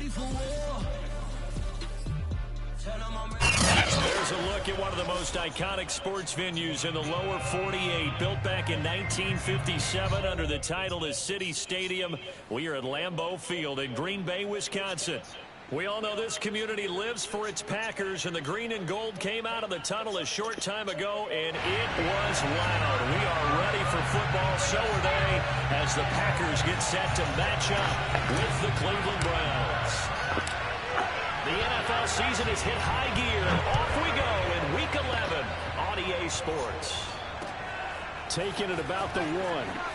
There's a look at one of the most iconic sports venues in the lower 48, built back in 1957 under the title of City Stadium. We are at Lambeau Field in Green Bay, Wisconsin. We all know this community lives for its Packers, and the green and gold came out of the tunnel a short time ago, and it was loud. We are ready for football, so are they, as the Packers get set to match up with the Cleveland Browns. The NFL season has hit high gear. Off we go in Week 11 on EA Sports. Taking it about the 1.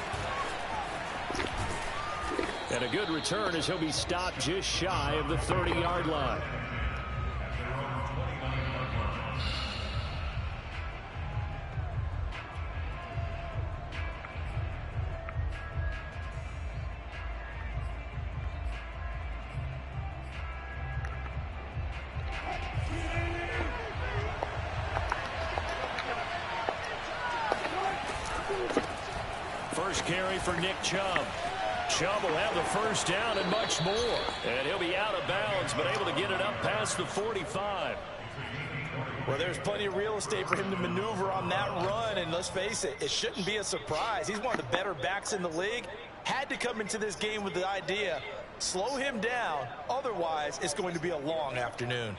And a good return as he'll be stopped just shy of the 30-yard line. First carry for Nick Chubb. Chubb will have the first down and much more. And he'll be out of bounds, but able to get it up past the 45. Well, there's plenty of real estate for him to maneuver on that run. And let's face it, it shouldn't be a surprise. He's one of the better backs in the league. Had to come into this game with the idea, slow him down. Otherwise, it's going to be a long afternoon.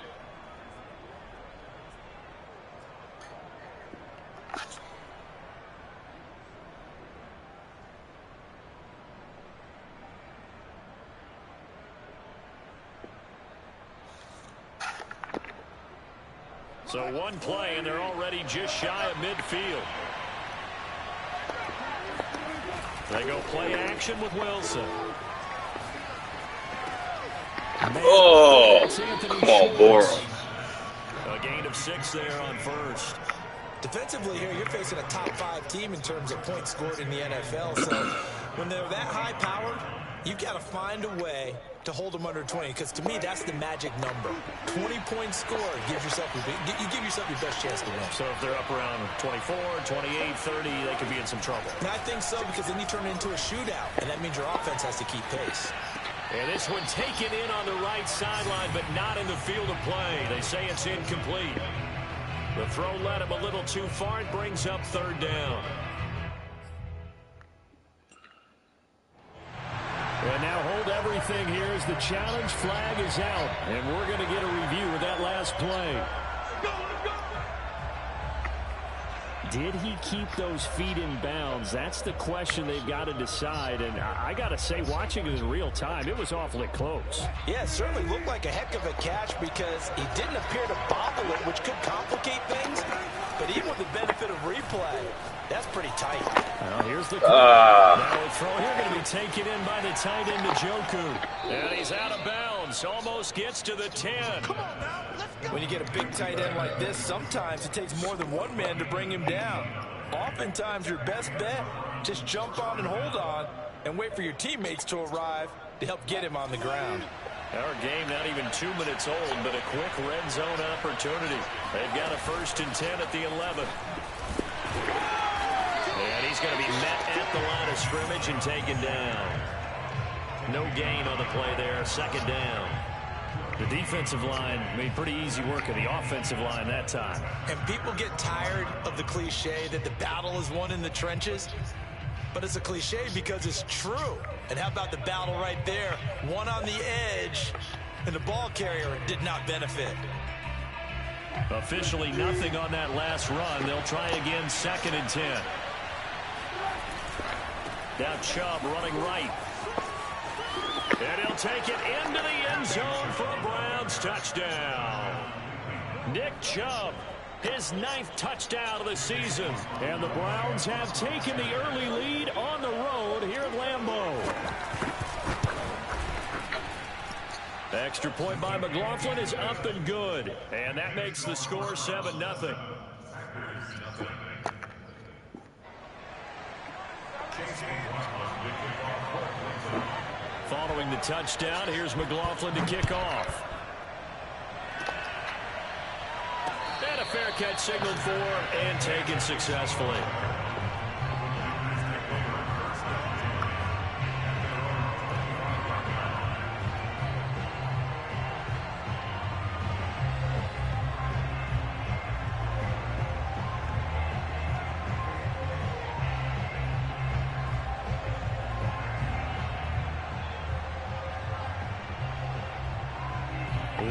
So one play, and they're already just shy of midfield. They go play action with Wilson. Oh, come on, Boros. A gain of 6 there on first. Defensively here, you're facing a top 5 team in terms of points scored in the NFL. So when they're that high powered, you've got to find a way to hold them under 20, because to me that's the magic number. 20 points scored gives yourself you give yourself your best chance to win. So if they're up around 24, 28, 30, they could be in some trouble. And I think so, because then you turn it into a shootout, and that means your offense has to keep pace. And this one taken in on the right sideline, but not in the field of play. They say it's incomplete. The throw led him a little too far. It brings up 3rd down. And now hold everything here as the challenge flag is out. And we're going to get a review of that last play. Did he keep those feet in bounds? That's the question they've got to decide. And I got to say, watching it in real time, it was awfully close. Yeah, it certainly looked like a heck of a catch, because he didn't appear to bobble it, which could complicate things. But even with the benefit of replay, that's pretty tight. Well, here's the now a throw here going to be taken in by the tight end Njoku. And he's out of bounds. Almost gets to the 10. When you get a big tight end like this, sometimes it takes more than one man to bring him down. Oftentimes, your best bet, just jump on and hold on and wait for your teammates to arrive to help get him on the ground. Our game not even 2 minutes old, but a quick red zone opportunity. They've got a 1st and 10 at the 11. And he's going to be met at the line of scrimmage and taken down. No gain on the play there. 2nd down. The defensive line made pretty easy work of the offensive line that time. And people get tired of the cliche that the battle is won in the trenches. But it's a cliche because it's true. And how about the battle right there? One on the edge, and the ball carrier did not benefit. Officially nothing on that last run. They'll try again, 2nd and 10. Now Chubb running right. And he'll take it into the end zone for a Browns touchdown. Nick Chubb, his 9th touchdown of the season. And the Browns have taken the early lead on the road here at Lambeau. Extra point by McLaughlin is up and good. And that makes the score 7-0. Following the touchdown, here's McLaughlin to kick off. And a fair catch signaled for and taken successfully.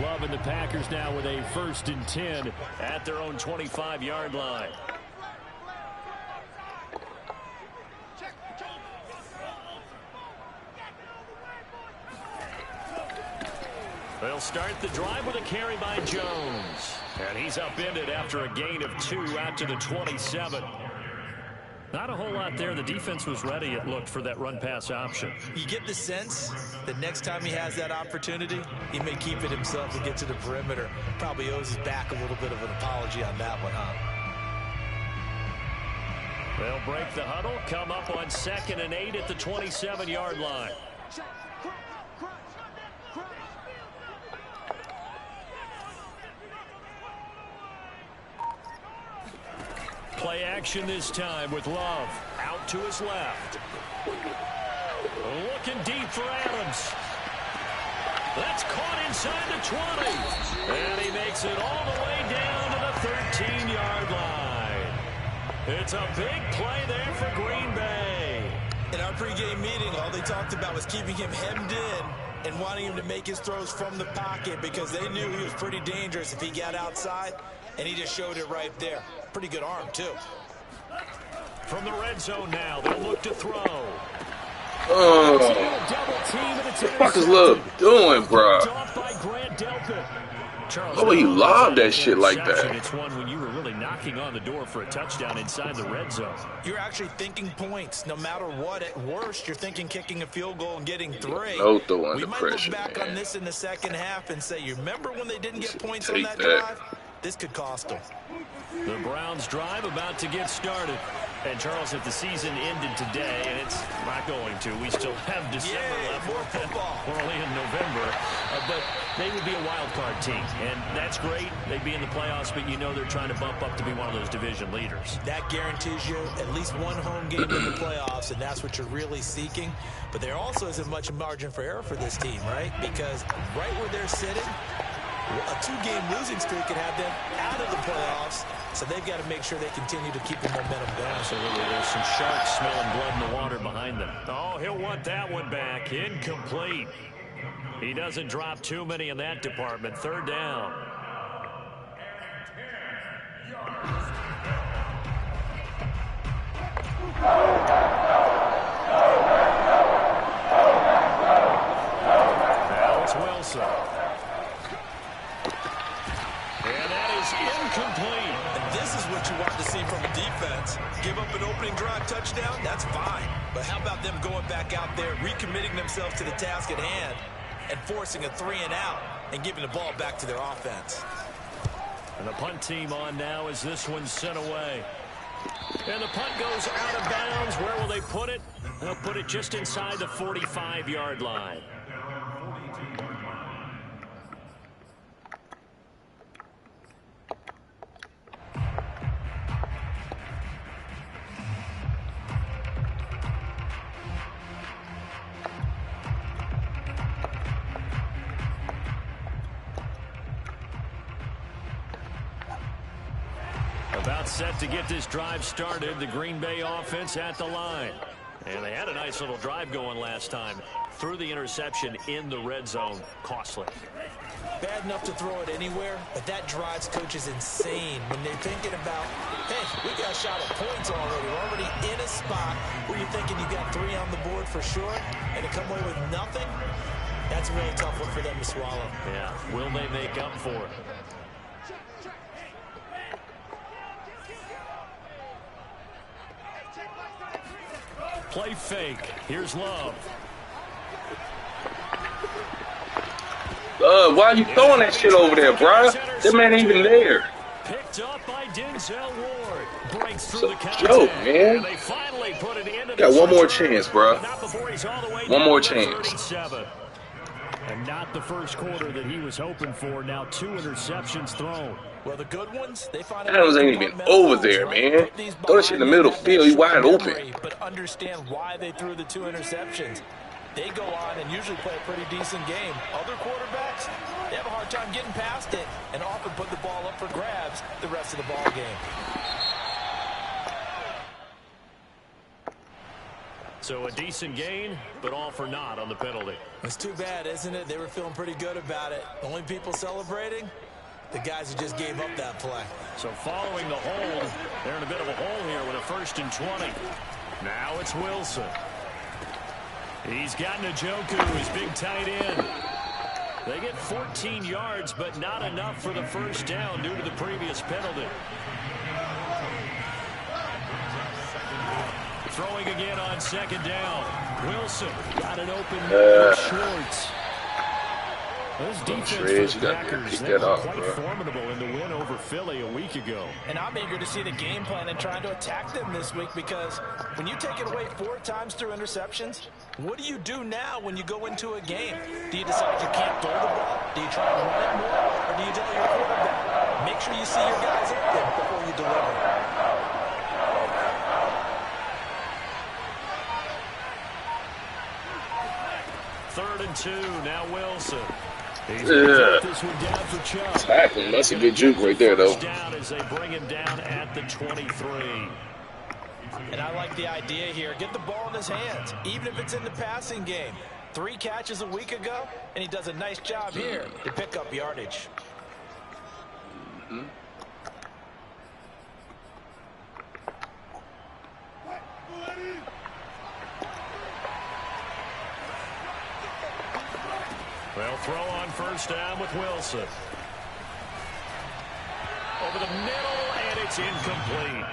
Love and the Packers now with a 1st and 10 at their own 25-yard line. They'll start the drive with a carry by Jones. And he's upended after a gain of 2 out to the 27. Not a whole lot there. The defense was ready, it looked, for that run-pass option. You get the sense that next time he has that opportunity, he may keep it himself and get to the perimeter. Probably owes his back a little bit of an apology on that one, huh? They'll break the huddle, come up on 2nd and 8 at the 27-yard line. Play action this time with Love out to his left. Looking deep for Adams. That's caught inside the 20. And he makes it all the way down to the 13-yard line. It's a big play there for Green Bay. In our pregame meeting, all they talked about was keeping him hemmed in and wanting him to make his throws from the pocket because they knew he was pretty dangerous if he got outside, and he just showed it right there. Pretty good arm, too. From the red zone now, they'll look to throw. Oh, what the fuck is Love doing, bro? Oh, he lobbed that shit like that. It's one when you were really knocking on the door for a touchdown inside the red zone. You're actually thinking points. No matter what, at worst, you're thinking kicking a field goal and getting 3. No throwing we the might pressure, look back man. on this in the second half and say, you remember when they didn't get points on Take that that. drive? This could cost them. The Browns drive about to get started. And Charles, if the season ended today, and it's not going to, we still have December left. More football. We're only in November. But they would be a wild card team. And that's great. They'd be in the playoffs, but you know they're trying to bump up to be one of those division leaders. That guarantees you at least one home game in the playoffs, and that's what you're really seeking. But there also isn't much margin for error for this team, right? Because right where they're sitting, a 2-game losing streak could have them out of the playoffs, so they've got to make sure they continue to keep the momentum going. Absolutely. There's some sharks smelling blood in the water behind them. Oh, he'll want that one back. Incomplete. He doesn't drop too many in that department. 3rd down. Now it's Wilson. And that is incomplete. And this is what you want to see from a defense. Give up an opening drive touchdown, that's fine. But how about them going back out there, recommitting themselves to the task at hand, and forcing a 3-and-out and giving the ball back to their offense. And the punt team on now as this one's sent away. And the punt goes out of bounds. Where will they put it? They'll put it just inside the 45-yard line. About set to get this drive started. The Green Bay offense at the line. And they had a nice little drive going last time. Threw the interception in the red zone. Costly. Bad enough to throw it anywhere, but that drives coaches insane when they're thinking about, hey, we got a shot at points already. We're already in a spot where you're thinking you got 3 on the board for sure, and to come away with nothing, that's a really tough one for them to swallow. Yeah, will they make up for it? Play fake. Here's Love. Why are you throwing that shit over there, bro? That man ain't even there. Picked up by Denzel Ward. Breaks through the Joke, man. They finally put it into Got one more chance, bro. One more chance. 37. And not the first quarter that he was hoping for. Now 2 interceptions thrown. Well, the good ones, they find Adams ain't even over there, man. Throw that shit in the middle field. He wide open. But understand why they threw the 2 interceptions. They go on and usually play a pretty decent game. Other quarterbacks, they have a hard time getting past it and often put the ball up for grabs the rest of the ball game. So a decent gain, but all for naught on the penalty. It's too bad, isn't it? They were feeling pretty good about it. The only people celebrating, the guys who just gave up that play. So following the hold, they're in a bit of a hole here with a 1st and 20. Now it's Wilson. He's got Njoku, his big tight end. They get 14 yards, but not enough for the first down due to the previous penalty. Throwing again on 2nd down. Wilson got it open Schwartz. Those defense for the Packers, they were quite formidable in the win over Philly a week ago. And I'm eager to see the game plan and trying to attack them this week, because when you take it away 4 times through interceptions, what do you do now when you go into a game? Do you decide you can't throw the ball? Do you try and run it more? Or do you tell your quarterback, make sure you see your guys open before you deliver? 3rd and 2, now Wilson. This one down for Chubb. Tackling, that's a good juke right there, though. Down as they bring him down at the 23. And I like the idea here. Get the ball in his hands, even if it's in the passing game. 3 catches a week ago, and he does a nice job here to pick up yardage. They'll throw on 1st down with Wilson. Over the middle, and it's incomplete.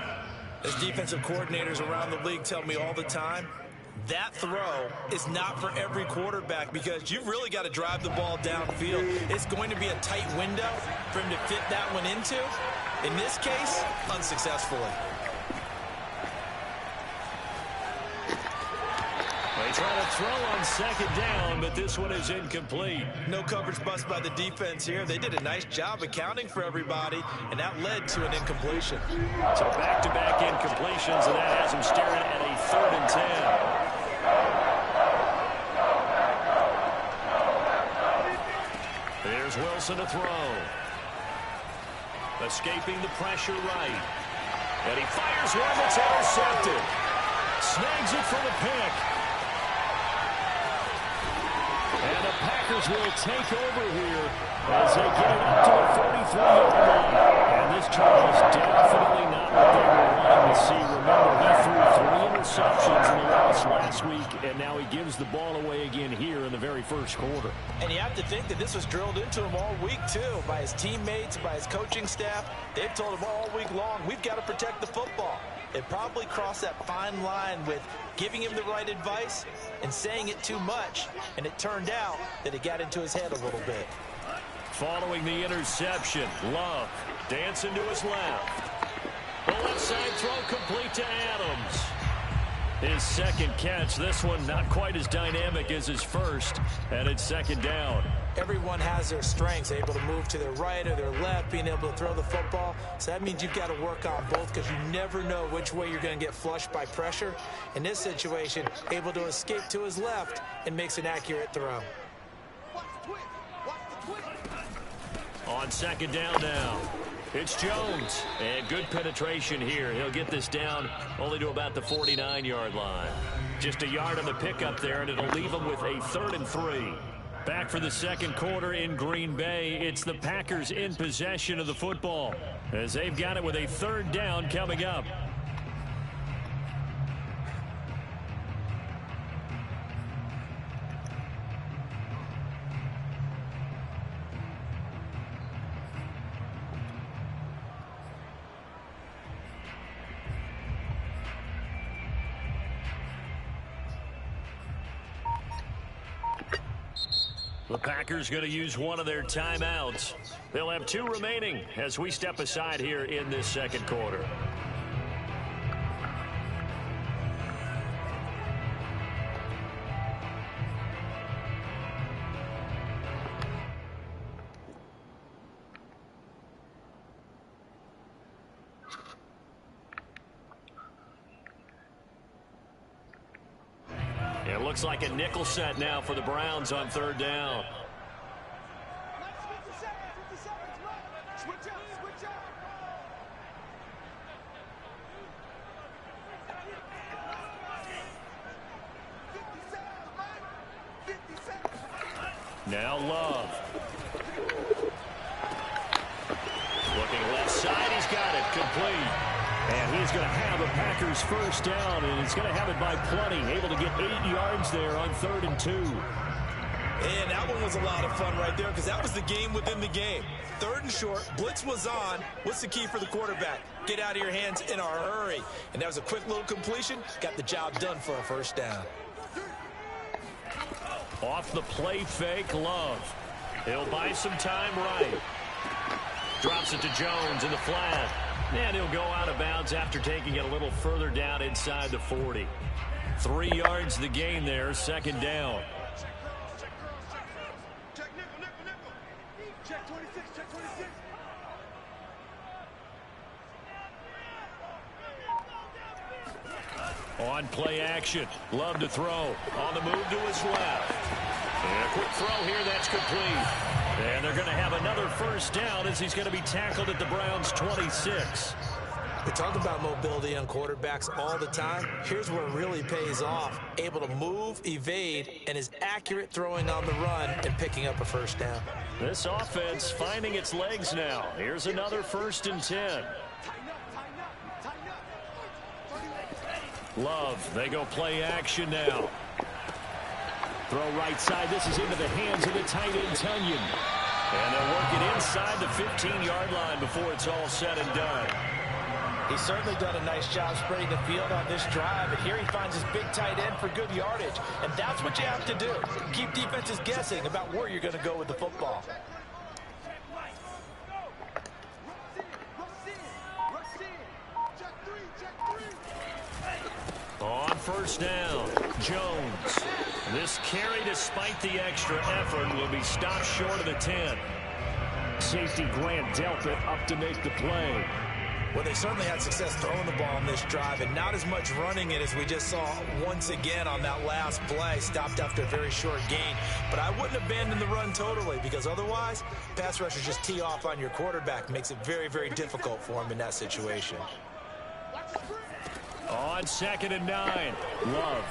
As defensive coordinators around the league tell me all the time, that throw is not for every quarterback, because you've really got to drive the ball downfield. It's going to be a tight window for him to fit that one into. In this case, unsuccessfully. They try to throw on 2nd down, but this one is incomplete. No coverage bust by the defense here. They did a nice job accounting for everybody, and that led to an incompletion. So back-to-back incompletions, and that has them staring at a 3rd and 10. There's Wilson to throw. Escaping the pressure right. And he fires one that's intercepted. Snags it for the pick. And the Packers will take over here as they get it up to a 43-yard line. And this drive is definitely not what they were wanting to see. Remember, he threw 3 interceptions in the loss last week, and now he gives the ball away again here in the very first quarter. And you have to think that this was drilled into him all week, too, by his teammates, by his coaching staff. They've told him all week long, we've got to protect the football. They probably crossed that fine line with giving him the right advice and saying it too much, and it turned out that it got into his head a little bit. Following the interception, Love dancing to his left. The left side throw complete to Adams. His 2nd catch, this one not quite as dynamic as his first, and it's 2nd down. Everyone has their strengths, able to move to their right or their left, being able to throw the football. So that means you've got to work on both, because you never know which way you're going to get flushed by pressure. In this situation, able to escape to his left and makes an accurate throw. On 2nd down now, it's Jones. And good penetration here. He'll get this down only to about the 49-yard line. Just a yard on the pickup there, and it'll leave him with a 3rd and 3. Back for the 2nd quarter in Green Bay. It's the Packers in possession of the football as they've got it with a 3rd down coming up. The Packers going to use one of their timeouts. They'll have 2 remaining as we step aside here in this 2nd quarter. It looks like a nickel set now for the Browns on 3rd down. Now Love. Looking left side, he's got it, complete. And he's going to have a Packers first down, and he's going to have it by plenty. Able to get 8 yards there on 3rd and 2. And that one was a lot of fun right there because that was the game within the game. 3rd and short, blitz was on. What's the key for the quarterback? Get out of your hands in a hurry. And that was a quick little completion. Got the job done for a first down. Off the play fake, Love. He'll buy some time right. Drops it to Jones in the flat. And he'll go out of bounds after taking it a little further down inside the 40. 3 yards the gain there, 2nd down. On play action. Love to throw. On the move to his left. And a quick throw here, that's complete. And they're going to have another first down as he's going to be tackled at the Browns' 26. We talk about mobility on quarterbacks all the time. Here's where it really pays off. Able to move, evade, and is accurate throwing on the run and picking up a first down. This offense finding its legs now. Here's another 1st and 10. Love, they go play action now. Throw right side. This is into the hands of the tight end, Tunyon. And they'll work it inside the 15-yard line before it's all said and done. He's certainly done a nice job spreading the field on this drive, and here he finds his big tight end for good yardage. And that's what you have to do. Keep defenses guessing about where you're going to go with the football. On first down, Jones. This carry, despite the extra effort, will be stopped short of the 10. Safety Grant Delpit up to make the play. Well, they certainly had success throwing the ball on this drive and not as much running it as we just saw once again on that last play. Stopped after a very short gain. But I wouldn't abandon the run totally because otherwise, pass rushers just tee off on your quarterback. Makes it very, very difficult for him in that situation. On 2nd and 9, Love.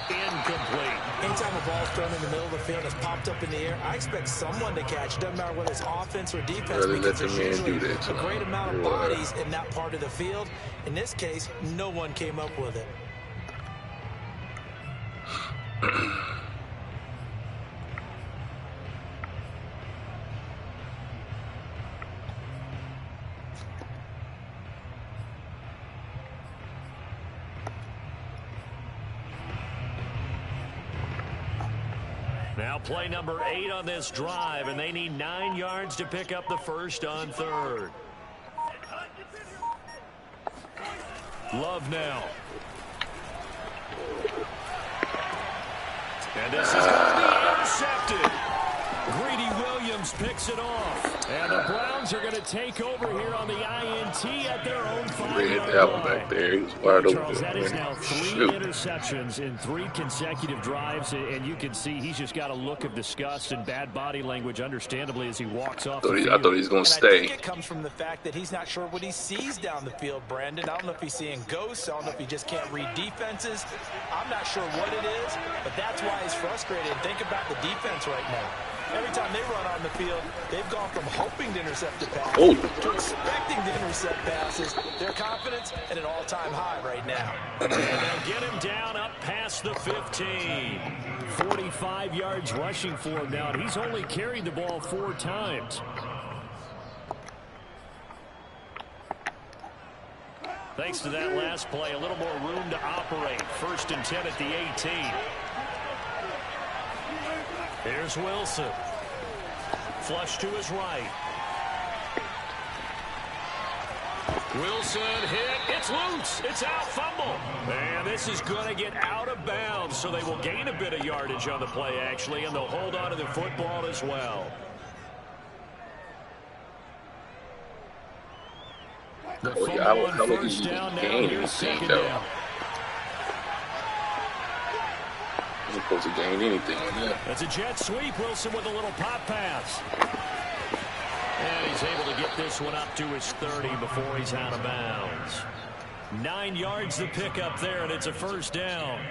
Incomplete. Anytime a ball's thrown in the middle of the field and it's popped up in the air, I expect someone to catch. It doesn't matter whether it's offense or defense, because there's usually a great amount of bodies in that part of the field. In this case, no one came up with it. Now play number 8 on this drive, and they need 9 yards to pick up the first on 3rd. Love now. And this is going to be intercepted. Greedy Williams picks it off. And the Browns are going to take over here on the INT at their own 5-yard line. Back there. He was wide open. Charles, that is now 3 interceptions in 3 consecutive drives, and you can see he's just got a look of disgust and bad body language, understandably, as he walks off the field. I thought he was going to stay. I think it comes from the fact that he's not sure what he sees down the field, Brandon. I don't know if he's seeing ghosts. I don't know if he just can't read defenses. I'm not sure what it is, but that's why he's frustrated. Think about the defense right now. Every time they run on the field, they've gone from hoping to intercept the pass to expecting to intercept passes. Their confidence at an all-time high right now. And they'll get him down up past the 15. 45 yards rushing for him now, and he's only carried the ball 4 times. Thanks to that last play, a little more room to operate. 1st and 10 at the 18. Here's Wilson. Flush to his right. Wilson hit. It's loose. It's out. Fumble. And this is going to get out of bounds, so they will gain a bit of yardage on the play, actually, and they'll hold on to the football as well. The fumble on first down now. Here's 2nd down. Supposed to gain anything. That's a jet sweep. Wilson with a little pop pass. And he's able to get this one up to his 30 before he's out of bounds. 9 yards to pick up there, and it's a first down.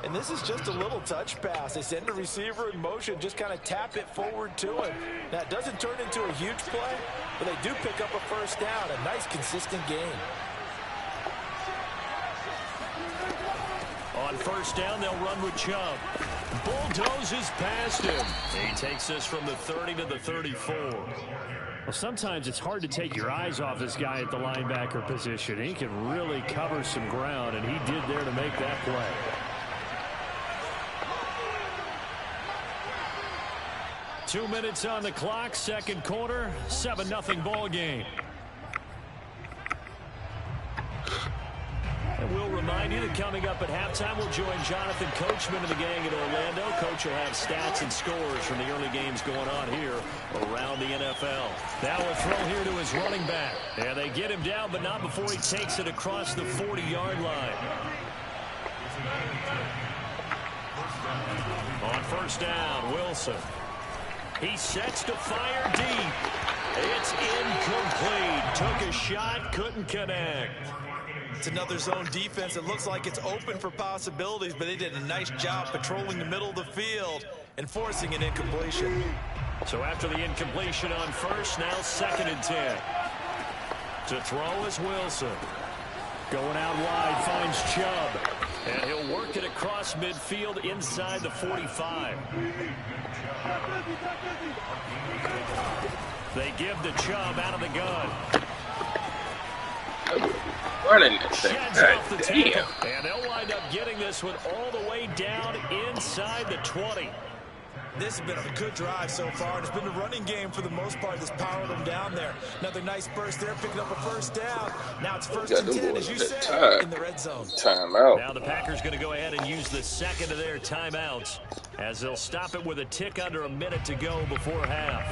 And this is just a little touch pass. They send the receiver in motion, just kind of tap it forward to him. Now, it doesn't turn into a huge play, but they do pick up a first down. A nice, consistent game. On first down, they'll run with Chubb. Bulldozes past him. He takes this from the 30 to the 34. Well, sometimes it's hard to take your eyes off this guy at the linebacker position. He can really cover some ground, and he did there to make that play. Two minutes on the clock, second quarter, 7-0 ball game. And we'll remind you that coming up at halftime, we'll join Jonathan Coachman and the gang in Orlando. Coach will have stats and scores from the early games going on here around the NFL. Now a throw here to his running back. And they get him down, but not before he takes it across the 40-yard line. On first down, Wilson. He sets to fire deep. It's incomplete. Took a shot, couldn't connect. It's another zone defense. It looks like it's open for possibilities, but they did a nice job patrolling the middle of the field and forcing an incompletion. So after the incompletion on first, now 2nd and 10. To throw is Wilson. Going out wide, finds Chubb. And he'll work it across midfield inside the 45. They give the Chubb out of the gun. Running that thing. Off the Damn. And they'll wind up getting this one all the way down inside the 20. This has been a good drive so far. It's been the running game for the most part that's powered them down there. Another nice burst there, picking up a first down. Now it's 1st and 10, as you said, in the red zone. Timeout. Now the Packers going to go ahead and use the second of their timeouts as they'll stop it with a tick under a minute to go before half.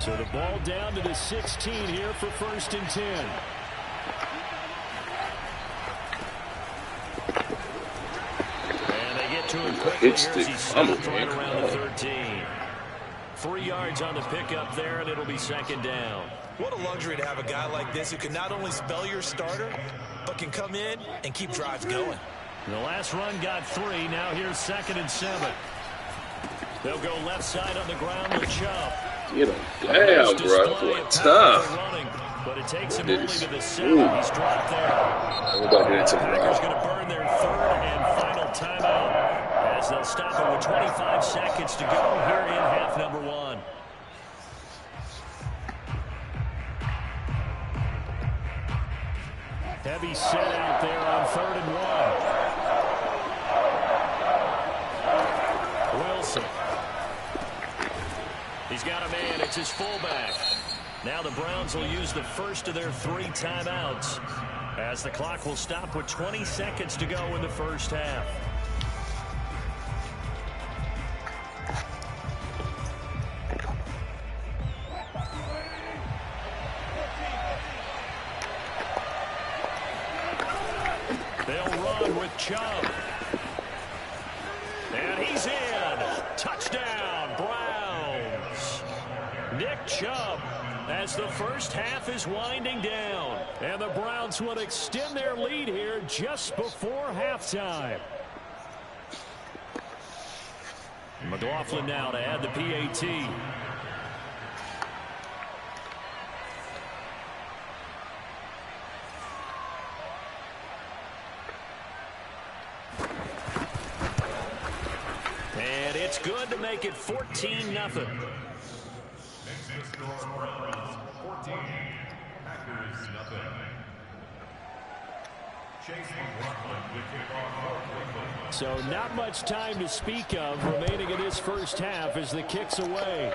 So the ball down to the 16 here for 1st and 10. And they get to him quickly as he stops right around the 13. 3 yards on the pickup there, and it'll be 2nd down. What a luxury to have a guy like this who can not only spell your starter, but can come in and keep drives going. The last run got 3. Now here's 2nd and 7. They'll go left side on the ground with Chubb. Get him down, bro. What tough. But it takes him only to the 7. He's dropped there. Packers going to burn their 3rd and final timeout as they'll stop it with 25 seconds to go here in half number 1. Heavy set out there on 3rd and 1. Wilson. He's got a man. It's his fullback. Now the Browns will use the first of their 3 timeouts as the clock will stop with 20 seconds to go in the first half. They'll run with Chubb. And he's in. Touchdown, Browns. Nick Chubb as the first half is winding down. And the Browns will extend their lead here just before halftime. McLaughlin now to add the PAT. And it's good to make it 14-0. So not much time to speak of remaining in this first half as the kick's away.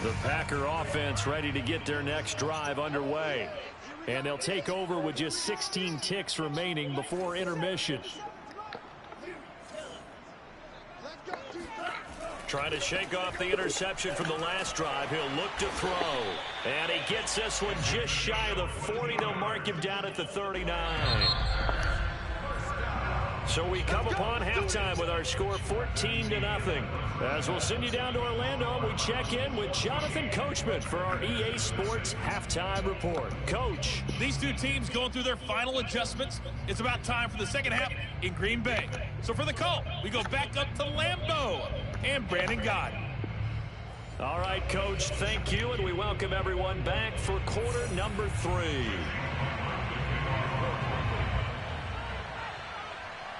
The Packer offense ready to get their next drive underway. And they'll take over with just 16 ticks remaining before intermission. Trying to shake off the interception from the last drive. He'll look to throw. And he gets this one just shy of the 40. They'll mark him down at the 39. So we come upon halftime with our score 14-0. As we'll send you down to Orlando, we check in with Jonathan Coachman for our EA Sports Halftime Report. Coach. These two teams going through their final adjustments. It's about time for the second half in Green Bay. So for the call, we go back up to Lambeau and Brandon Gaudin. All right, Coach, thank you, and we welcome everyone back for quarter number 3.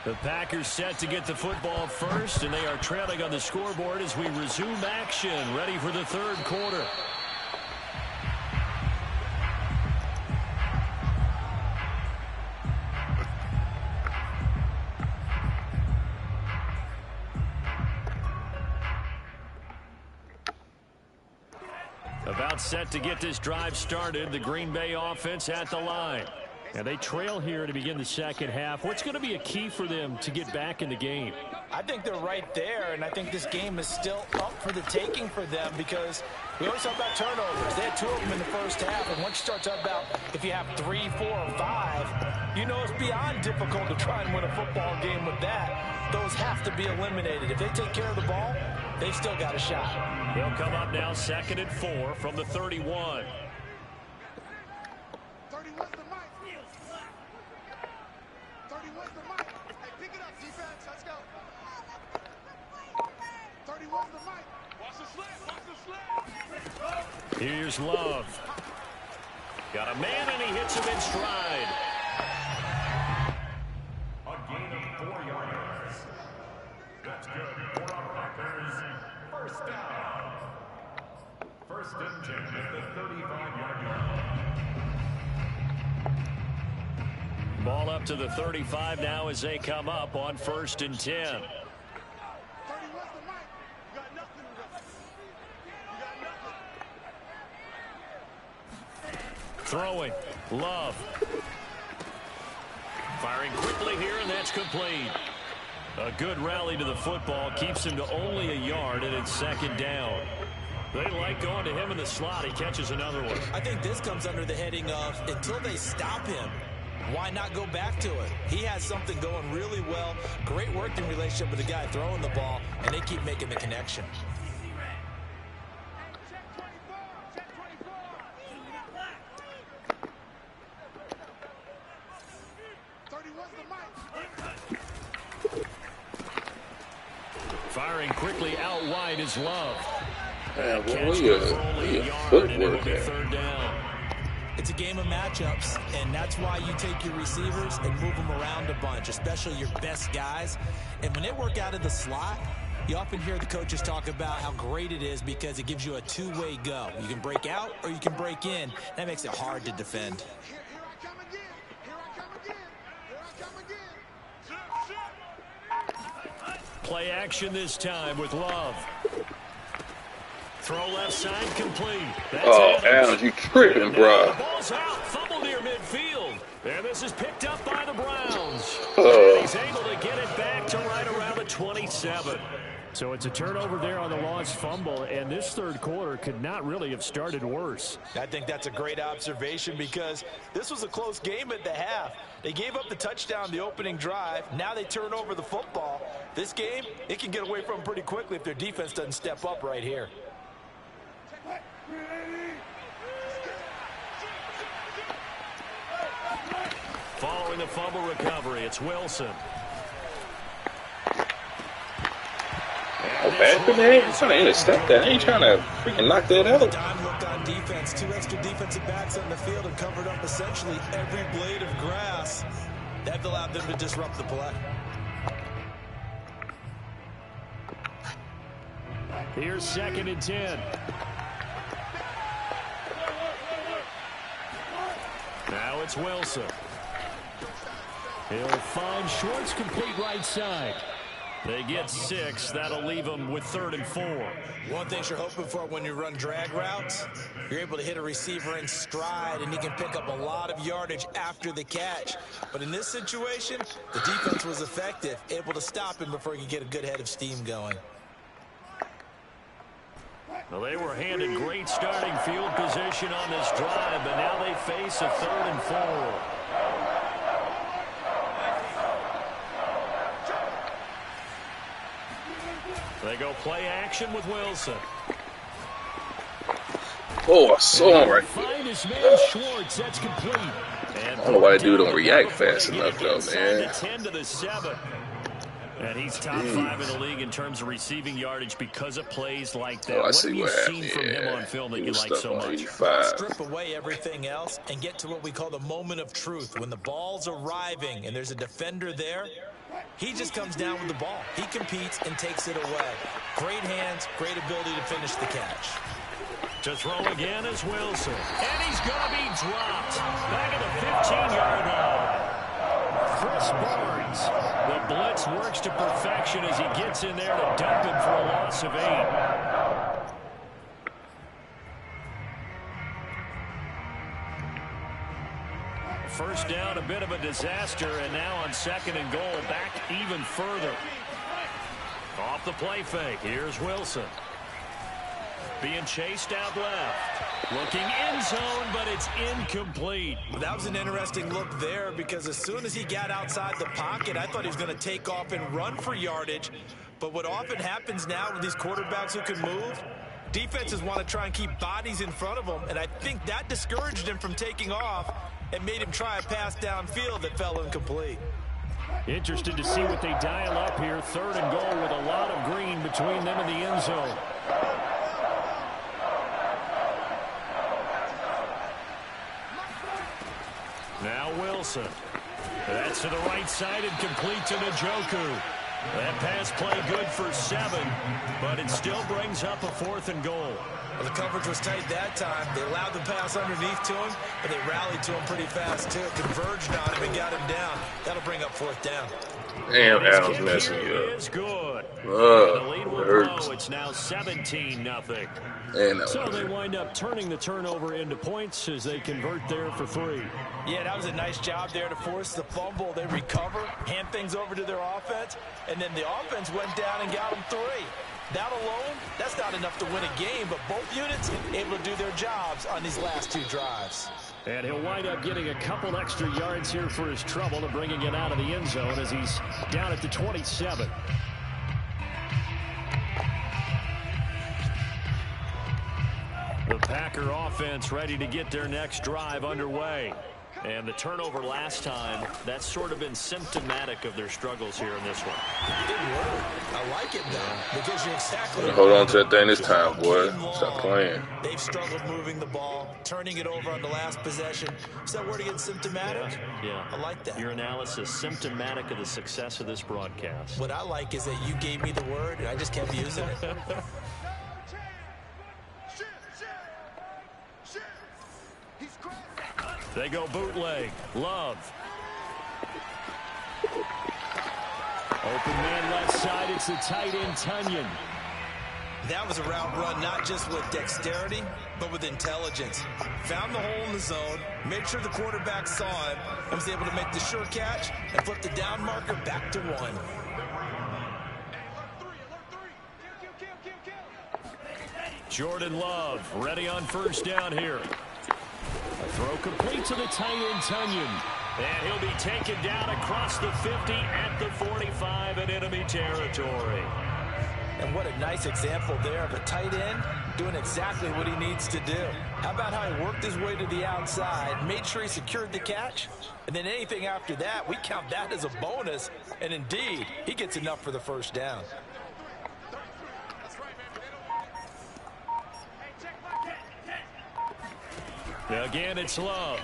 The Packers set to get the football first, and they are trailing on the scoreboard as we resume action, ready for the third quarter. About set to get this drive started, the Green Bay offense at the line. And they trail here to begin the second half. What's going to be a key for them to get back in the game? I think they're right there, and I think this game is still up for the taking for them because we always talk about turnovers. They had 2 of them in the first half, and once you start talking about if you have 3, 4, or 5, you know it's beyond difficult to try and win a football game with that. Those have to be eliminated. If they take care of the ball, they've still got a shot. They'll come up now 2nd and 4 from the 31. Here's Love. Got a man, and he hits him in stride. A gain of 4 yards. That's good for our Packers. First down. First and 10 at the 35-yard line. Ball up to the 35 now as they come up on 1st and 10. Throwing. Love. Firing quickly here, and that's complete. A good rally to the football keeps him to only a yard, and it's 2nd down. They like going to him in the slot. He catches another one. I think this comes under the heading of until they stop him, why not go back to it? He has something going really well. Great working relationship with the guy throwing the ball, and they keep making the connection. Firing quickly out wide is Love. Man, what your footwork there. 3rd down. It's a game of matchups, and that's why you take your receivers and move them around a bunch, especially your best guys. And when they work out of the slot, you often hear the coaches talk about how great it is because it gives you a two-way go. You can break out or you can break in. That makes it hard to defend. Play action this time with Love. Throw left side complete. That's Oh, Adams, you tripping, bro. The ball's out. Fumble near midfield. And this is picked up by the Browns. Oh. And he's able to get it back to right around the 27. So it's a turnover there on the lost fumble, and this third quarter could not really have started worse. I think that's a great observation because this was a close game at the half. They gave up the touchdown the opening drive. Now they turn over the football. This game, it can get away from them pretty quickly if their defense doesn't step up right here. Following the fumble recovery, it's Wilson. Oh, bad for that. He's trying to intercept that. I ain't trying to freaking knock that out. Dime looked on defense. 2 extra defensive backs on the field and covered up essentially every blade of grass. That allowed them to disrupt the play. Here's 2nd and 10. Now it's Wilson. He'll find Schwartz complete right side. They get 6. That'll leave them with 3rd and 4. One thing you're hoping for when you run drag routes, you're able to hit a receiver in stride, and he can pick up a lot of yardage after the catch. But in this situation, the defense was effective, able to stop him before he could get a good head of steam going. Well, they were handed great starting field position on this drive, but now they face a 3rd and 4. They go play action with Wilson. Oh, I saw him right Find his man Schwartz. That's complete. I don't know why that dude don't react fast enough, though, man. 10 to the 7. And he's top 5 in the league in terms of receiving yardage because of plays like that. Oh, I what see have you what seen from him on film that you like so much? 85. Strip away everything else and get to what we call the moment of truth. When the ball's arriving and there's a defender there, he just comes down with the ball. He competes and takes it away. Great hands, great ability to finish the catch. To throw again is Wilson. And he's going to be dropped. Back at the 15-yard line. Chris Barnes. The blitz works to perfection as he gets in there to dump him for a loss of 8. First down, a bit of a disaster, and now on 2nd and goal, back even further. Off the play fake, here's Wilson. Being chased out left. Looking end zone, but it's incomplete. That was an interesting look there because as soon as he got outside the pocket, I thought he was going to take off and run for yardage. But what often happens now with these quarterbacks who can move, defenses want to try and keep bodies in front of them, and I think that discouraged him from taking off and made him try a pass downfield that fell incomplete. Interested to see what they dial up here. 3rd and goal with a lot of green between them and the end zone. Now Wilson. That's to the right side and complete to Njoku. That pass play good for 7, but it still brings up a 4th and goal. Well, the coverage was tight that time. They allowed the pass underneath to him, but they rallied to him pretty fast, too. Converged on him and got him down. That'll bring up 4th down. Damn, Adams messing you up. Is good. The lead will hurts. grow. It's now 17-0. And So they wind up turning the turnover into points as they convert there for 3. Yeah, that was a nice job there to force the fumble. They recover, hand things over to their offense, and then the offense went down and got them 3. That alone, that's not enough to win a game, but both units able to do their jobs on these last 2 drives. And he'll wind up getting a couple extra yards here for his trouble to bringing it out of the end zone as he's down at the 27. The Packer offense ready to get their next drive underway. And the turnover last time, that's sort of been symptomatic of their struggles here in this one. Good work. I like it, though, because you're exactly right. hold on to that thing this time, boy. Stop playing. They've struggled moving the ball, turning it over on the last possession. Is that word again, symptomatic? Yeah. I like that. Your analysis, symptomatic of the success of this broadcast. What I like is that you gave me the word, and I just kept using it. They go bootleg. Love. Open man left side. It's the tight end, Tunyon. That was a route run not just with dexterity, but with intelligence. Found the hole in the zone, made sure the quarterback saw him, and was able to make the sure catch and flip the down marker back to 1. Jordan Love ready on first down here. A throw complete to the tight end, Tunyon. And he'll be taken down across the 50 at the 45 in enemy territory. And what a nice example there of a tight end doing exactly what he needs to do. How about how he worked his way to the outside, made sure he secured the catch, and then anything after that, we count that as a bonus. And indeed, he gets enough for the first down. Again, it's Love.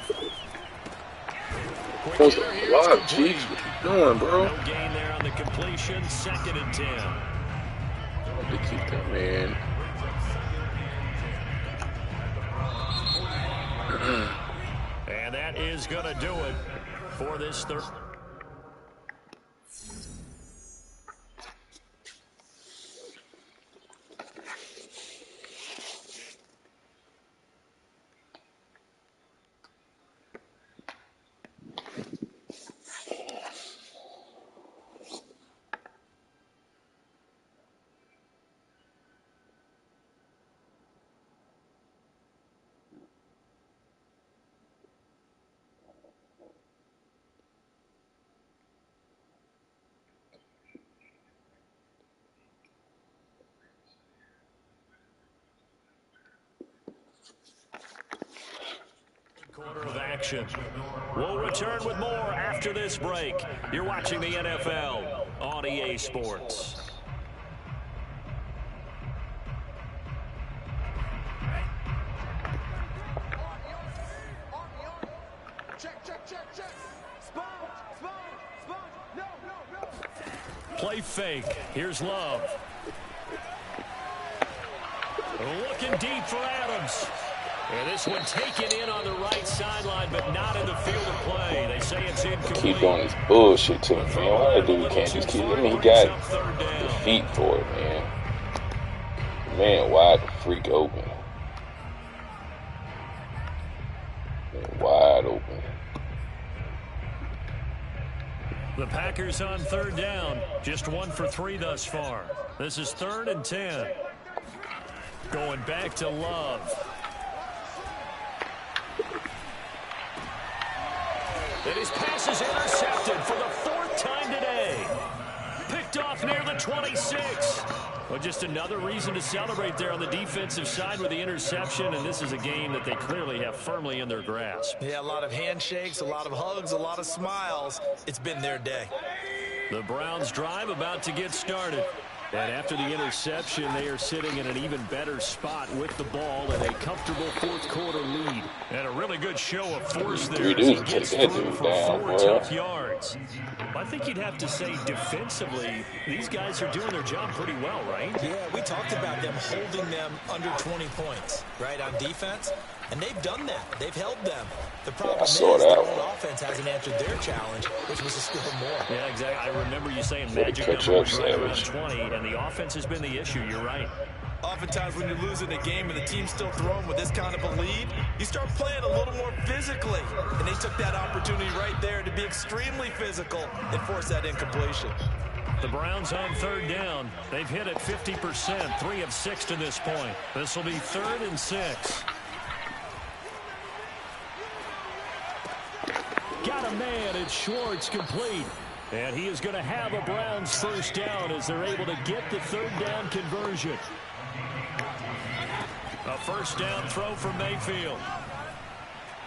Close to the block, Chief. What you doing, bro? No gain there on the completion. 2nd and 10. They keep that man. And that is going to do it for this third. Of action. We'll return with more after this break. You're watching the NFL on EA Sports. Play fake. Here's Love. Looking deep for Adams. And this one taken in on the right sideline, but not in the field of play. They say it's incomplete. Keep doing this bullshit to him, man. Why that dude can't just keep? I mean, he got the feet for it, man. Man, wide the freak open. Man, wide open. The Packers on third down. Just 1 for 3 thus far. This is 3rd and 10. Going back to Love. And his pass is intercepted for the 4th time today. Picked off near the 26. Well, just another reason to celebrate there on the defensive side with the interception, and this is a game that they clearly have firmly in their grasp. Yeah, a lot of handshakes, a lot of hugs, a lot of smiles. It's been their day. The Browns drive about to get started. And after the interception, they are sitting in an even better spot with the ball and a comfortable 4th quarter lead. And a really good show of force there as he gets through for 4 tough yards. I think you'd have to say defensively, these guys are doing their job pretty well, right? Yeah, we talked about them holding them under 20 points, right, on defense. And they've done that. They've held them. The problem is their own offense hasn't answered their challenge, which was to score more. Yeah, exactly. I remember you saying magic number was right around 20, and the offense has been the issue. You're right. Oftentimes when you're losing a game and the team's still throwing with this kind of a lead, you start playing a little more physically. And they took that opportunity right there to be extremely physical and force that incompletion. The Browns on third down. They've hit it 50%, 3 of 6 to this point. This will be 3rd and 6. Got a man, it's Schwartz complete. And he is going to have a Browns first down as they're able to get the 3rd down conversion. A first down throw for Mayfield.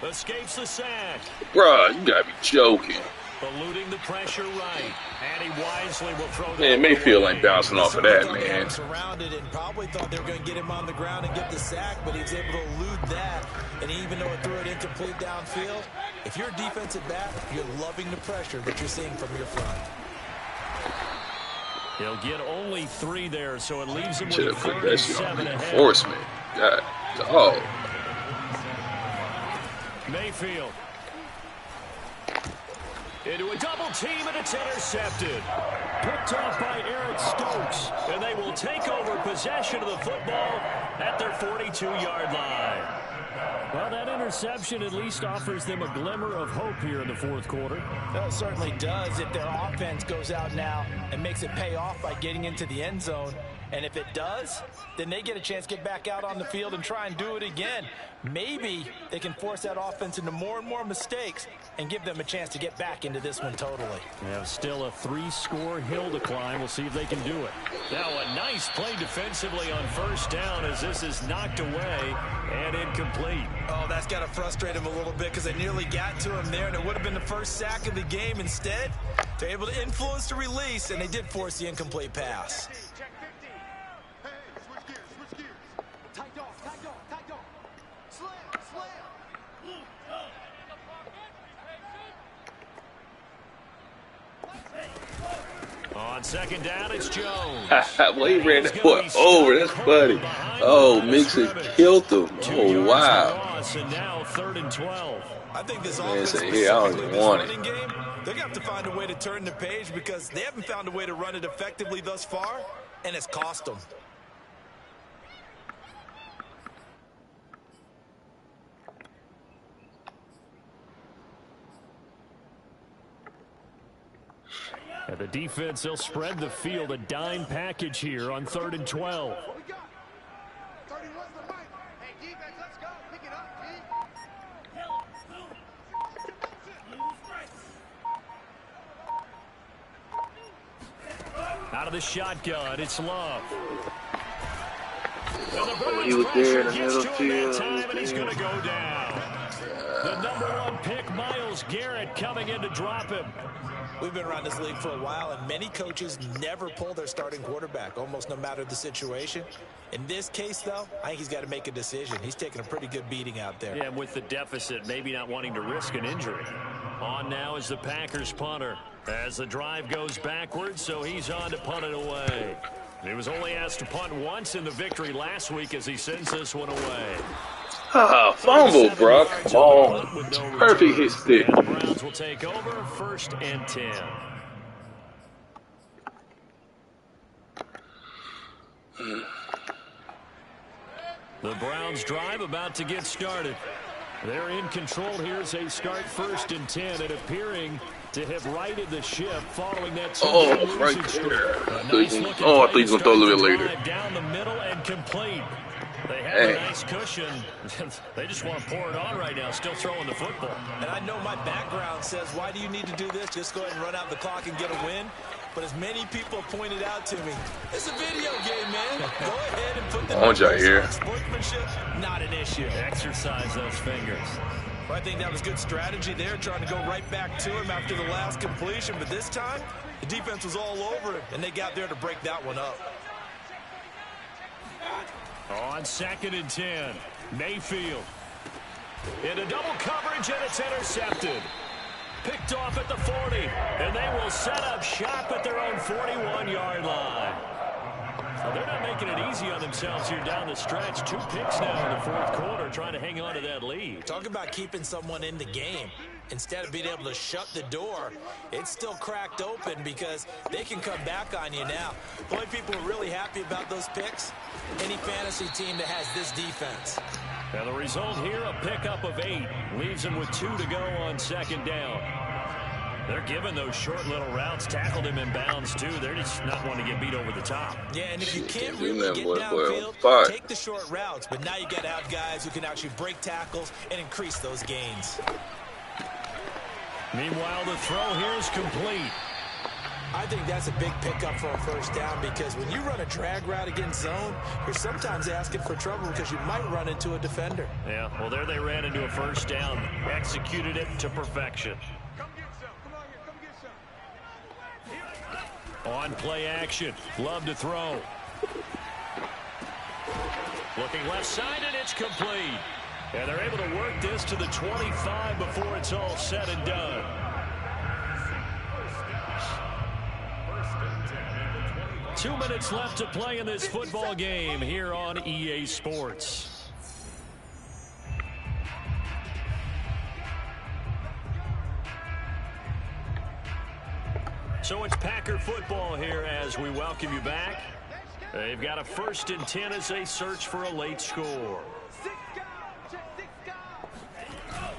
Escapes the sack. Bruh, you gotta be joking. Eluding the pressure right. And he wisely will throw that. Man, Mayfield ain't bouncing off of that, man. Surrounded and probably thought they were going to get him on the ground and get the sack, but he was able to elude that. And even though it threw it incomplete downfield, if you're a defensive back, you're loving the pressure that you're seeing from your front. He'll get only 3 there, so it leaves him Should with have put that shit on 37 ahead. enforcement. God, dog. Mayfield. Into a double team, and it's intercepted. Picked off by Eric Stokes, and they will take over possession of the football at their 42-yard line. Well, that interception at least offers them a glimmer of hope here in the 4th quarter. Well, it certainly does if their offense goes out now and makes it pay off by getting into the end zone. And if it does, then they get a chance to get back out on the field and try and do it again. Maybe they can force that offense into more and more mistakes and give them a chance to get back into this one totally. Yeah, still a 3-score hill to climb. We'll see if they can do it. Now a nice play defensively on first down as this is knocked away and incomplete. Oh, that's got to frustrate him a little bit because they nearly got to him there, and it would have been the first sack of the game. Instead, they're able to influence the release, and they did force the incomplete pass. On second down, it's Jones. Well, he ran that boy over. That's funny. Oh, Mixon killed him. Oh, wow. And now 3rd and 12. I think this Man, offense, say, yeah, I don't even want it. running game, they're going to have to find a way to turn the page because they haven't found a way to run it effectively thus far, and it's cost them. And the defense, they'll spread the field, a dime package here on 3rd and 12. Out of the shotgun, it's Love. And the He was there in the middle field. field. And he's going to go down. The #1 pick, Myles Garrett, coming in to drop him. We've been around this league for a while, and many coaches never pull their starting quarterback, almost no matter the situation. In this case, though, I think he's got to make a decision. He's taking a pretty good beating out there. Yeah, with the deficit, maybe not wanting to risk an injury. On now is the Packers punter. As the drive goes backwards, so he's on to punt it away. He was only asked to punt once in the victory last week as he sends this one away. Ah, fumble, bro. Come on. Perfect hit stick. And the Browns will take over 1st and 10. The Browns drive about to get started. They're in control here as they start 1st and 10 and appearing to have righted the ship following that Oh, right there. I thought he was going to throw a little bit later. Down the middle and complete. They have a nice cushion. They just want to pour it on right now, still throwing the football. And I know my background says, why do you need to do this? Just go ahead and run out the clock and get a win. But as many people pointed out to me, it's a video game, man. Go ahead and put the numbers on. Sportsmanship, not an issue. Exercise those fingers. Well, I think that was good strategy there, trying to go right back to him after the last completion. But this time, the defense was all over him, and they got there to break that one up. On 2nd and 10, Mayfield. Into double coverage, and it's intercepted. Picked off at the 40, and they will set up shop at their own 41-yard line. Well, they're not making it easy on themselves here down the stretch. 2 picks now in the 4th quarter, trying to hang on to that lead. Talk about keeping someone in the game. Instead of being able to shut the door, it's still cracked open because they can come back on you now. The only people who are really happy about those picks, any fantasy team that has this defense. And the result here, a pickup of 8. Leaves them with 2 to go on 2nd down. They're giving those short little routes, tackled him in bounds, too. They're just not wanting to get beat over the top. Yeah, and if you can't really get downfield, take the short routes. But now you got to have guys who can actually break tackles and increase those gains. Meanwhile, the throw here is complete. I think that's a big pickup for a 1st down because when you run a drag route against zone, you're sometimes asking for trouble because you might run into a defender. Yeah, well, there they ran into a 1st down, executed it to perfection. On play action, Love to throw. Looking left side, and it's complete. And they're able to work this to the 25 before it's all said and done. Two minutes left to play in this football game here on EA Sports. So it's Packer football here as we welcome you back. They've got a 1st and 10 as they search for a late score.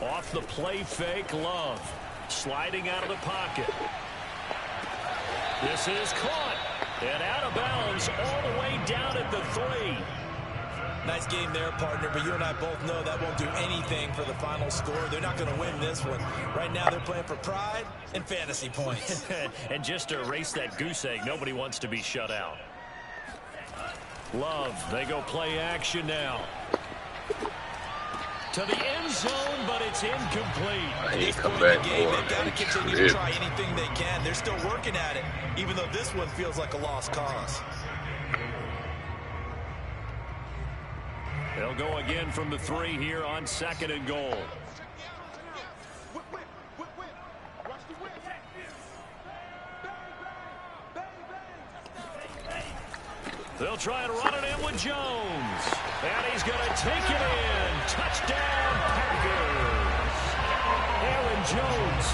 Off the play fake, Love. Sliding out of the pocket. This is caught. And out of bounds all the way down at the 3. Nice game there, partner, but you and I both know that won't do anything for the final score. They're not going to win this one. Right now they're playing for pride and fantasy points. And just to erase that goose egg, nobody wants to be shut out. Love, they go play action now. To the end zone, but it's incomplete. I ain't come back game, they've got to continue to try anything they can. They're still working at it, even though this one feels like a lost cause. They'll go again from the 3 here on 2nd and goal. They'll try and run it in with Jones. And he's going to take it in. Touchdown, Packers. Aaron Jones,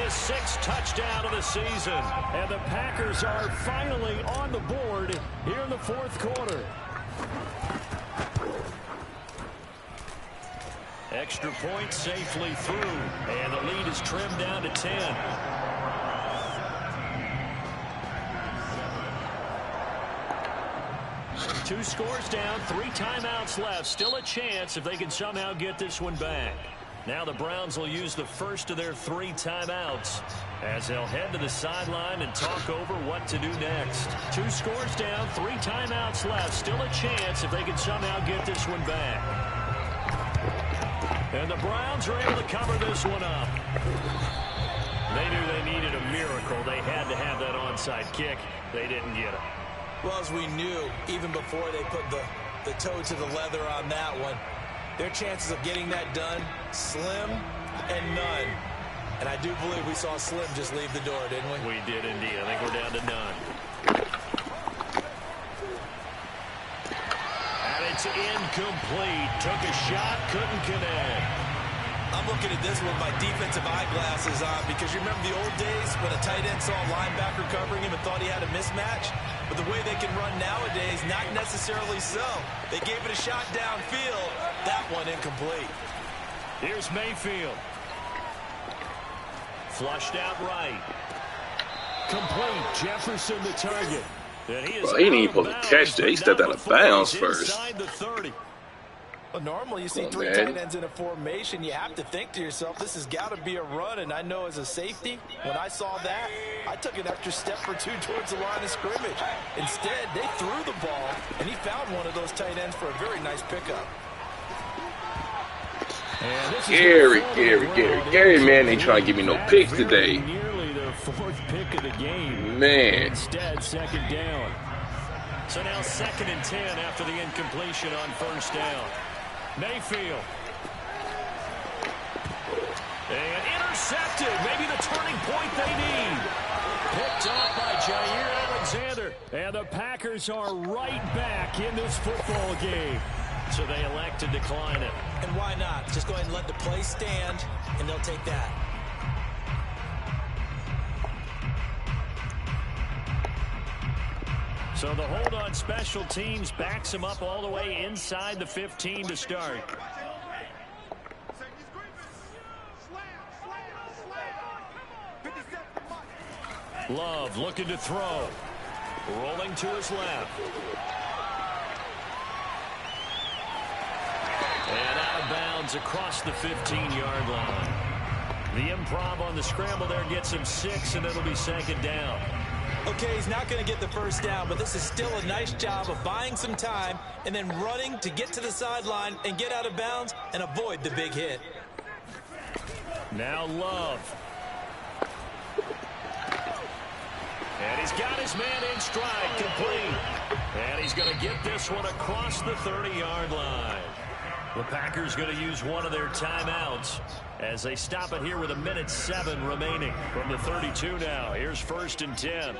his 6th touchdown of the season. And the Packers are finally on the board here in the 4th quarter. Extra point safely through. And the lead is trimmed down to 10. Two scores down, 3 timeouts left. Still a chance if they can somehow get this one back. Now the Browns will use the first of their 3 timeouts as they'll head to the sideline and talk over what to do next. 2 scores down, 3 timeouts left. Still a chance if they can somehow get this one back. And the Browns are able to cover this one up. They knew they needed a miracle. They had to have that onside kick. They didn't get it. Well, as we knew, even before they put the toe to the leather on that one, their chances of getting that done, slim and none. And I do believe we saw Slim just leave the door, didn't we? We did indeed. I think we're down to none. And it's incomplete. Took a shot, couldn't connect. I'm looking at this with my defensive eyeglasses on because you remember the old days when a tight end saw a linebacker covering him and thought he had a mismatch? But the way they can run nowadays, not necessarily so. They gave it a shot downfield. That one incomplete. Here's Mayfield. Flushed out right. Complete. Jefferson the target. And he is he didn't even supposed to catch that. He stepped out of bounds first. The 30. Well, normally you see three tight ends in a formation. You have to think to yourself, this has got to be a run. And I know as a safety, when I saw that, I took an extra step or two towards the line of scrimmage. Instead, they threw the ball, and he found one of those tight ends for a very nice pickup. Gary, man, ain't trying to give me no picks today. Nearly their fourth pick of the game. Man. Instead, second down. So now 2nd and 10 after the incompletion on first down. Mayfield. And intercepted. Maybe the turning point they need. Picked up by Jair Alexander. And the Packers are right back in this football game. So they elect to decline it. And why not? Just go ahead and let the play stand, and they'll take that. So the hold on special teams backs him up all the way inside the 15 to start. Love looking to throw. Rolling to his left. And out of bounds across the 15-yard line. The improv on the scramble there gets him 6, and it'll be 2nd down. Okay, he's not going to get the first down, but this is still a nice job of buying some time and then running to get to the sideline and get out of bounds and avoid the big hit. Now Love. And he's got his man in stride, complete. And he's going to get this one across the 30-yard line. The Packers going to use one of their timeouts as they stop it here with 1:07 remaining from the 32 now. Here's 1st and 10.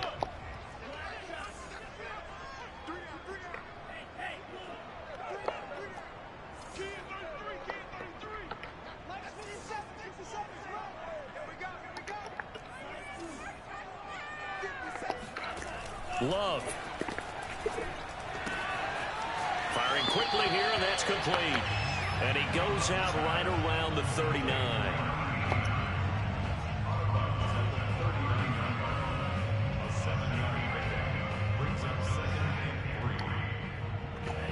Love. Firing quickly here, and that's complete. And he goes out right around the 39.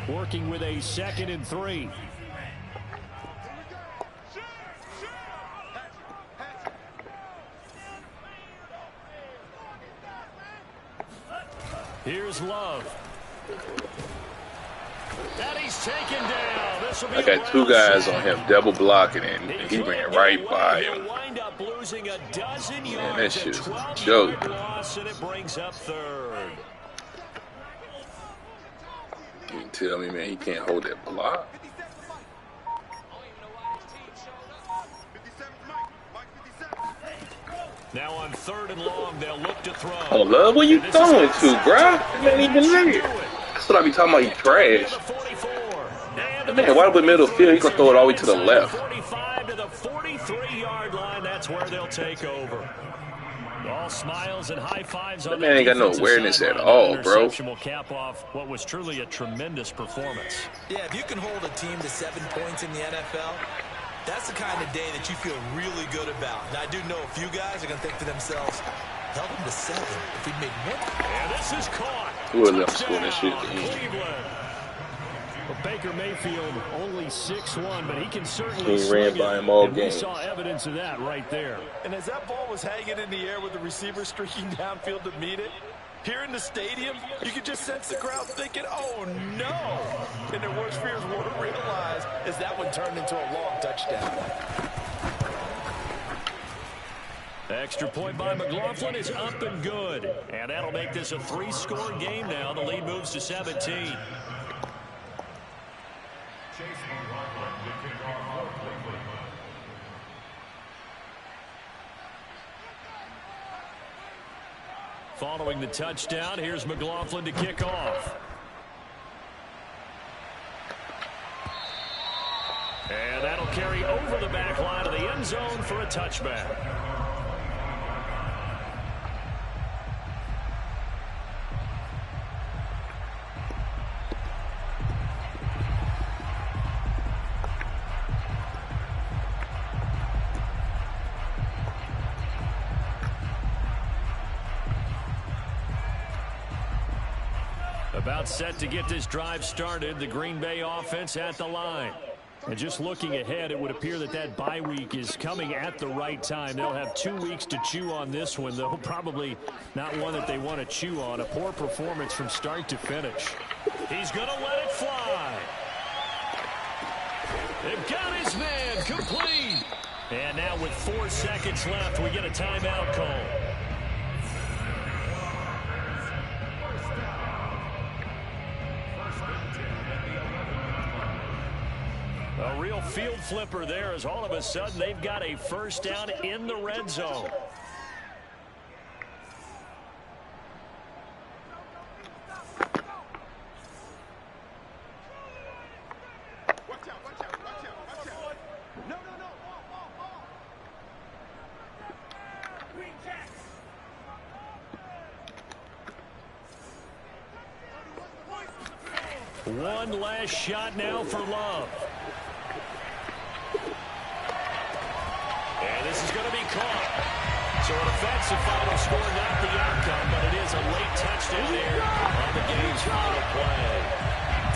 Working with a 2nd and 3. Here's Love. And he's taken down. I got 2 guys on him double blocking, and he ran right by him. Man, that shit's a joke. And it brings up 3rd. You can tell me, man, he can't hold that block. Now on 3rd and long, they'll look to throw. Oh, Love, where you throwing to, bruh? You ain't even there. That's what I be talking about, you trash. Man, why the middle field? He's going to throw it all the way to the left. 45 to the 43-yard line. That's where they'll take over. All smiles and high fives on that man ain't got no awareness at all, bro. Will cap off what was truly a tremendous performance. Yeah, if you can hold a team to 7 points in the NFL, that's the kind of day that you feel really good about. And I do know a few guys are going to think to themselves, held him to 7 if he made 1. And this is caught. Who would let him score that shit? Cleveland. Well, Baker Mayfield only 6'1", but he can certainly he ran by him all game. We saw evidence of that right there. And as that ball was hanging in the air with the receiver streaking downfield to meet it, Here in the stadium, you can just sense the crowd thinking, oh, no. And their worst fears weren't realized as that one turned into a long touchdown. Extra point by McLaughlin is up and good. And that'll make this a 3-score game now. The lead moves to 17. Chase McLaughlin to kick off for Cleveland. Following the touchdown, here's McLaughlin to kick off. And that'll carry over the back line of the end zone for a touchback. About set to get this drive started. The Green Bay offense at the line. And just looking ahead, it would appear that that bye week is coming at the right time. They'll have 2 weeks to chew on this one, though. Probably not one that they want to chew on. A poor performance from start to finish. He's going to let it fly. They've got his man complete. And now with 4 seconds left, we get a timeout call. A real field flipper there as all of a sudden they've got a first down in the red zone. One last shot now for Love. And this is going to be caught. So it affects the final score, not the outcome, but it is a late touchdown there on the game's final play.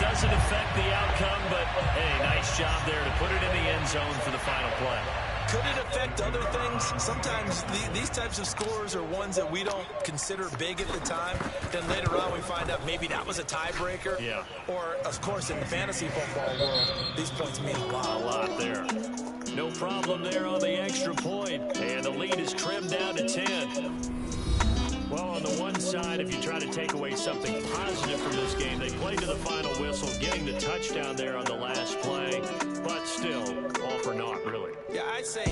Doesn't affect the outcome, but hey, nice job there to put it in the end zone for the final play. Could it affect other things? Sometimes these types of scores are ones that we don't consider big at the time. Then later on we find out maybe that was a tiebreaker. Yeah. Or, of course, in the fantasy football world, these points mean a lot. A lot there. No problem there on the extra point. And the lead is trimmed down to 10. Well, on the one side, if you try to take away something positive from this game, they played to the final whistle, getting the touchdown there on the last play. But still, all for naught, really. Yeah, I'd say